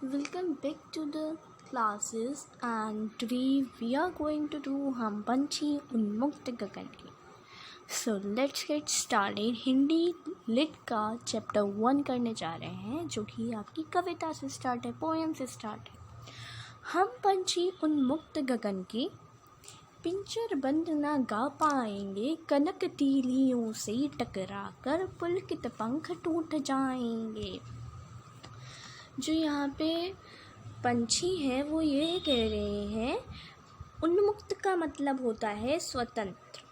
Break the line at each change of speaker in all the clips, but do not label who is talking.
Welcome back to the classes, and today we are going to do हम पंछी उन्मुक्त गगन की. So let's get started. Hindi lit का chapter 1 करने जा रहे हैं, जो कि आपकी कविता से स्टार्ट है, पोएम से स्टार्ट है. हम पंछी उन्मुक्त गगन की पिंजर बंद ना गा पाएंगे, कनक तीलियों से टकरा कर पुलकित पंख टूट जाएंगे. जो यहाँ पे पंछी हैं वो ये कह रहे हैं, उन्मुक्त का मतलब होता है स्वतंत्र.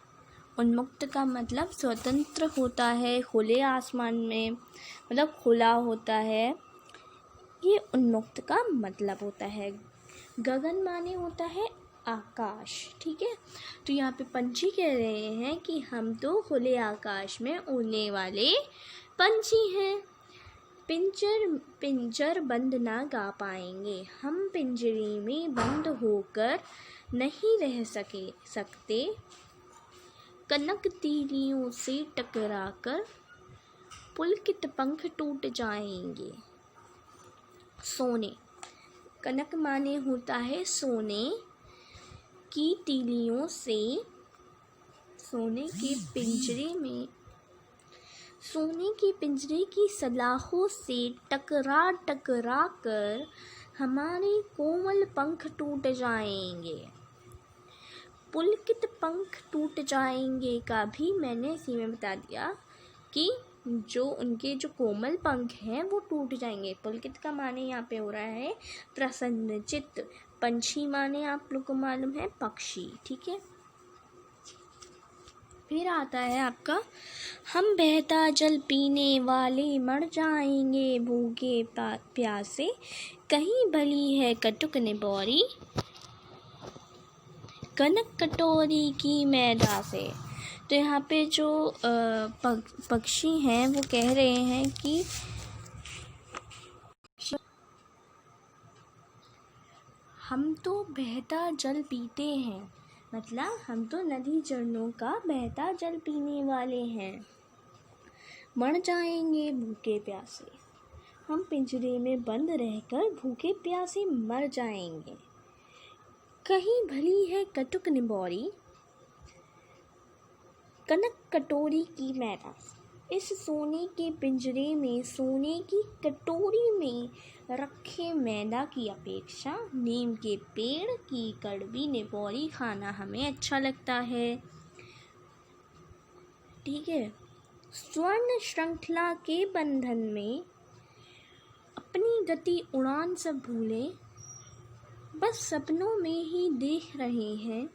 उन्मुक्त का मतलब स्वतंत्र होता है, खुले आसमान में, मतलब खुला होता है, ये उन्मुक्त का मतलब होता है. गगन माने होता है आकाश. ठीक है, तो यहाँ पे पंछी कह रहे हैं कि हम तो खुले आकाश में उड़ने वाले पंछी हैं. पिंजर बंद ना गा पाएंगे, हम पिंजरे में बंद होकर नहीं रह सकते. कनक तीलियों से टकराकर पुलकित पंख टूट जाएंगे. सोने, कनक माने होता है सोने की तीलियों से, सोने के पिंजरे की सलाखों से टकरा कर हमारे कोमल पंख टूट जाएंगे. पुलकित पंख टूट जाएंगे का भी मैंने इसी में बता दिया कि जो उनके जो कोमल पंख हैं वो टूट जाएंगे. पुलकित का माने यहाँ पे हो रहा है प्रसन्नचित्त. पंछी माने आप लोग को मालूम है पक्षी. ठीक है, फिर आता है आपका, हम बहता जल पीने वाले मर जाएंगे भूखे प्यासे, कहीं भली है कटुक निबोरी कनक कटोरी की मैदा से. तो यहाँ पे जो पक्षी हैं वो कह रहे हैं कि हम तो बहता जल पीते हैं, मतलब हम तो नदी झरनों का बहता जल पीने वाले हैं. मर जाएंगे भूखे प्यासे, हम पिंजरे में बंद रहकर भूखे प्यासे मर जाएंगे. कहीं भली है कटुक निबोरी कनक कटोरी की मैदा. इस सोने के पिंजरे में, सोने की कटोरी में रखे मैदा की अपेक्षा नीम के पेड़ की कड़वी निबोरी खाना हमें अच्छा लगता है. ठीक है, स्वर्ण श्रृंखला के बंधन में अपनी गति उड़ान सब भूले, बस सपनों में ही देख रहे हैं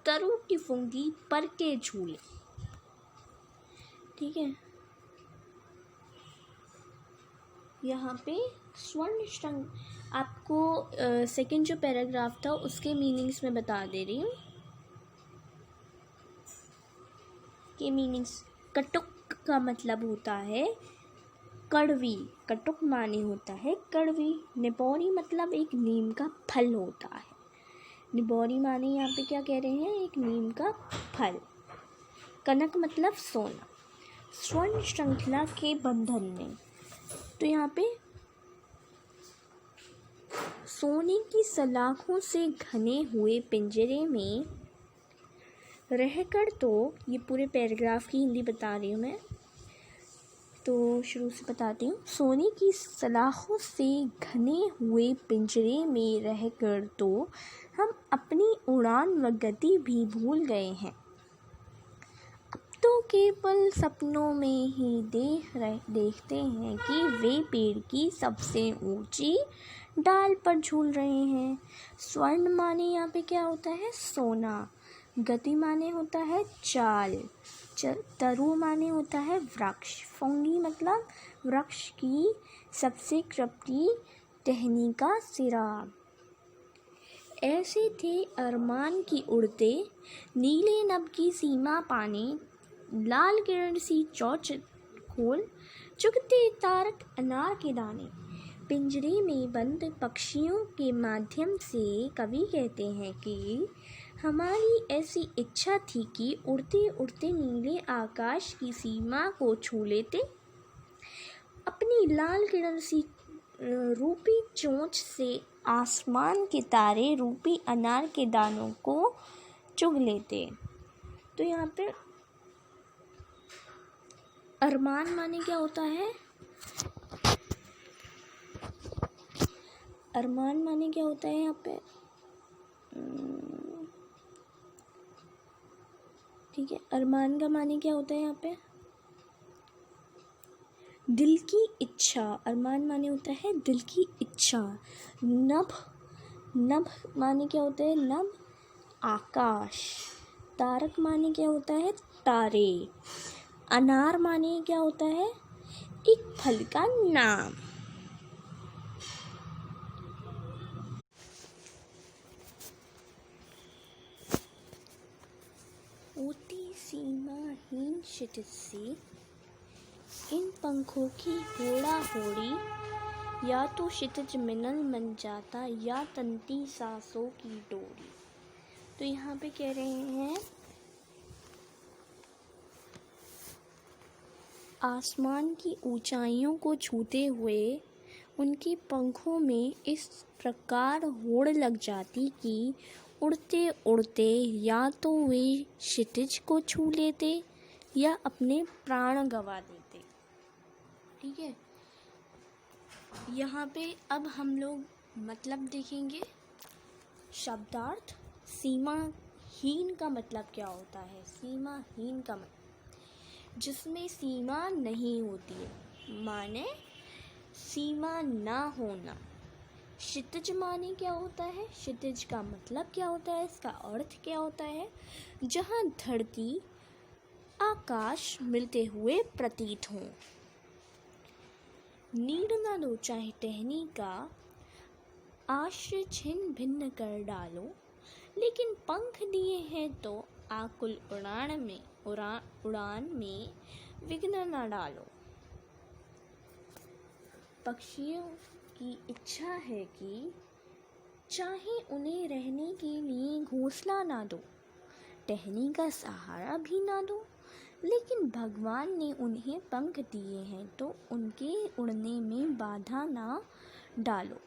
तरु की फुंगी पर के झूले. ठीक है, यहाँ पे स्वर्ण श्रृंखला आपको सेकंड जो पैराग्राफ था उसके मीनिंग्स में बता दे रही हूँ कि मीनिंग्स. कटुक का मतलब होता है कड़वी. कटुक माने होता है कड़वी. निबोरी मतलब एक नीम का फल होता है. निबोरी माने यहाँ पे क्या कह रहे हैं, एक नीम का फल. कनक मतलब सोना. स्वर्ण श्रृंखला के बंधन में, तो यहाँ पे सोने की सलाखों से घने हुए पिंजरे में रहकर, तो ये पूरे पैराग्राफ की हिंदी बता रही हूँ मैं, तो शुरू से बताती हूँ. सोने की सलाखों से घने हुए पिंजरे में रहकर तो हम अपनी उड़ान व गति भी भूल गए हैं. अब तो केवल सपनों में ही देखते हैं कि वे पेड़ की सबसे ऊंची डाल पर झूल रहे हैं. स्वर्ण माने यहाँ पे क्या होता है, सोना. गति माने होता है चाल. तरु माने होता है वृक्ष. फुंगी मतलब वृक्ष की सबसे कृपी टहनी का सिरा. ऐसे थे अरमान की उड़ते, नीले नभ की सीमा पाने, लाल किरण सी चौच खोल, चुगते तारक अनार के दाने. पिंजरे में बंद पक्षियों के माध्यम से कवि कहते हैं कि हमारी ऐसी इच्छा थी कि उड़ते उड़ते नीले आकाश की सीमा को छू लेते, अपनी लाल किरण सी रूपी चोंच से आसमान के तारे रूपी अनार के दानों को चुग लेते। तो यहाँ पे अरमान माने क्या होता है? अरमान माने क्या होता है यहाँ पे? ठीक है, अरमान का माने क्या होता है यहाँ पे? दिल की इच्छा। अरमान माने होता है दिल की इच्छा। नभ, नभ माने क्या होता है? नभ, आकाश। तारक माने क्या होता है? तारे। अनार माने क्या होता है? एक फल का नाम। होती सीमाहीन क्षितिज से इन पंखों की होड़ा होड़ी, या तो क्षितिज मिनल मन जाता या तंती सांसों की डोरी। तो यहाँ पे कह रहे हैं आसमान की ऊंचाइयों को छूते हुए उनके पंखों में इस प्रकार होड़ लग जाती कि उड़ते उड़ते या तो वे क्षितिज को छू लेते या अपने प्राण गंवा देते। ठीक है, यहाँ पे अब हम लोग मतलब देखेंगे। शब्दार्थ। सीमाहीन का मतलब क्या होता है? सीमाहीन का मतलब जिसमें सीमा नहीं होती है, माने सीमा ना होना। क्षितिज माने क्या होता है? क्षितिज का मतलब क्या होता है? इसका अर्थ क्या होता है? जहाँ धरती आकाश मिलते हुए प्रतीत हों। नीड़ ना दो चाहे टहनी का, आश्रय छिन्न भिन्न कर डालो, लेकिन पंख दिए हैं तो आकुल उड़ान में विघ्न न डालो। पक्षियों की इच्छा है कि चाहे उन्हें रहने के लिए घोंसला ना दो, टहनी का सहारा भी ना दो, लेकिन भगवान ने उन्हें पंख दिए हैं तो उनके उड़ने में बाधा ना डालो।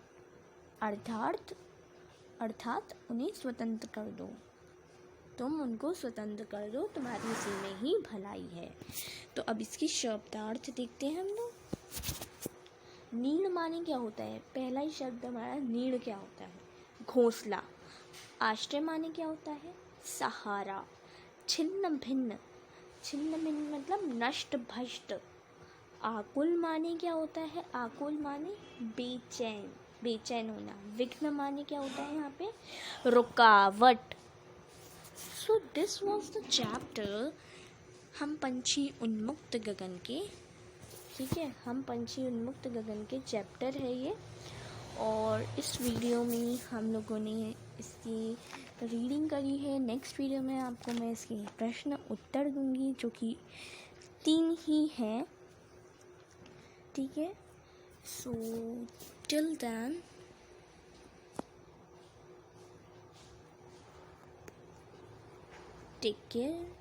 अर्थात उन्हें स्वतंत्र कर दो। तुम उनको स्वतंत्र कर दो, तुम्हारी इसी में ही भलाई है। तो अब इसकी शब्दार्थ देखते हैं हम लोग। नीड़ माने क्या होता है? पहला ही शब्द हमारा नीड़ क्या होता है? घोंसला। आश्रय माने क्या होता है? सहारा। छिन्न भिन्न मतलब नष्ट भ्रष्ट। आकुल माने क्या होता है? आकुल माने बेचैन होना। विघ्न माने क्या होता है यहाँ पे? रुकावट। So this was the chapter हम पंछी उन्मुक्त गगन के। ठीक है, हम पंछी उन्मुक्त गगन के चैप्टर है ये। और इस वीडियो में हम लोगों ने इसकी रीडिंग करी है। नेक्स्ट वीडियो में आपको मैं इसके प्रश्न उत्तर दूंगी, जो कि 3 ही हैं। ठीक है, so till then take care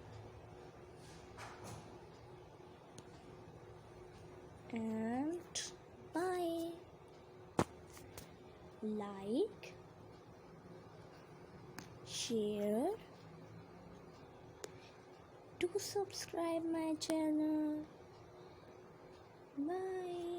and bye. Like, share, do subscribe my channel. Bye.